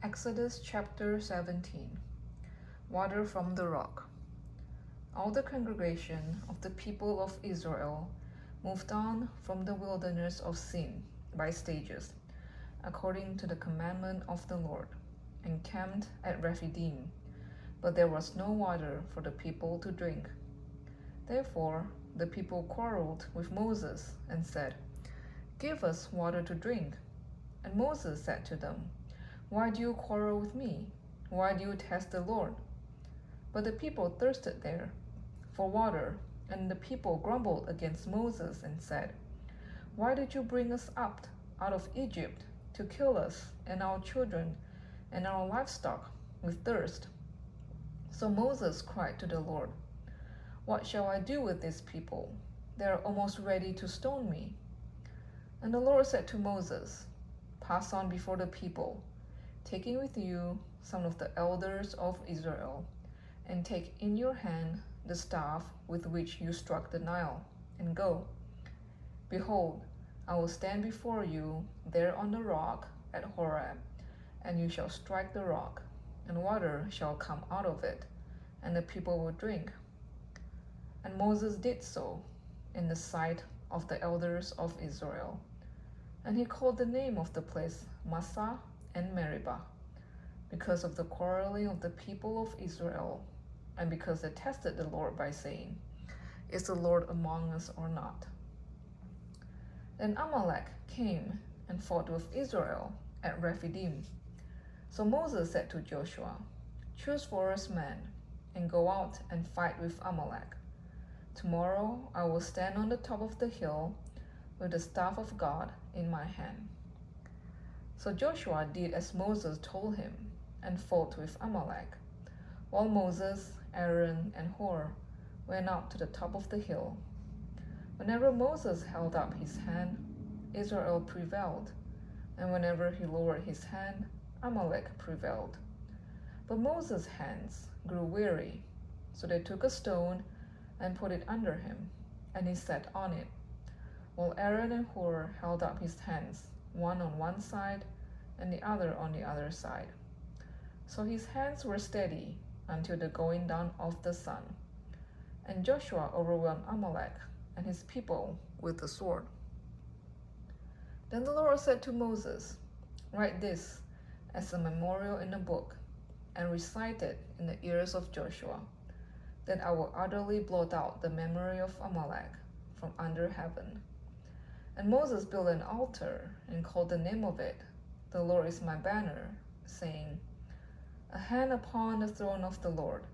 Exodus chapter 17. Water from the rock. All the congregation of the people of Israel moved on from the wilderness of Sin by stages, according to the commandment of the Lord, and camped at Rephidim. But there was no water for the people to drink. Therefore the people quarreled with Moses and said, "Give us water to drink." And Moses said to them, "Why do you quarrel with me? Why do you test the Lord?" But the people thirsted there for water, and the people grumbled against Moses and said, "Why did you bring us up out of Egypt to kill us and our children and our livestock with thirst?" So Moses cried to the Lord, "What shall I do with these people? They are almost ready to stone me." And the Lord said to Moses, "Pass on before the people, taking with you some of the elders of Israel, and take in your hand the staff with which you struck the Nile, and go. Behold, I will stand before you there on the rock at Horeb, and you shall strike the rock, and water shall come out of it, and the people will drink." And Moses did so in the sight of the elders of Israel. And he called the name of the place Massah and Meribah, because of the quarreling of the people of Israel, and because they tested the Lord by saying, "Is the Lord among us or not?" Then Amalek came and fought with Israel at Rephidim. So Moses said to Joshua, "Choose for us men, and go out and fight with Amalek. Tomorrow I will stand on the top of the hill with the staff of God in my hand." So Joshua did as Moses told him, and fought with Amalek, while Moses, Aaron, and Hur went up to the top of the hill. Whenever Moses held up his hand, Israel prevailed, and whenever he lowered his hand, Amalek prevailed. But Moses' hands grew weary, so they took a stone and put it under him, and he sat on it, while Aaron and Hur held up his hands, one on one side and the other on the other side. So his hands were steady until the going down of the sun. And Joshua overwhelmed Amalek and his people with the sword. Then the Lord said to Moses, "Write this as a memorial in a book, and recite it in the ears of Joshua, that I will utterly blot out the memory of Amalek from under heaven." And Moses built an altar and called the name of it, "The Lord is my banner," saying, "A hand upon the throne of the Lord.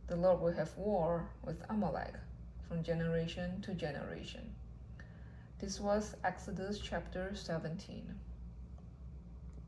The Lord will have war with Amalek from generation to generation." This was Exodus chapter 17.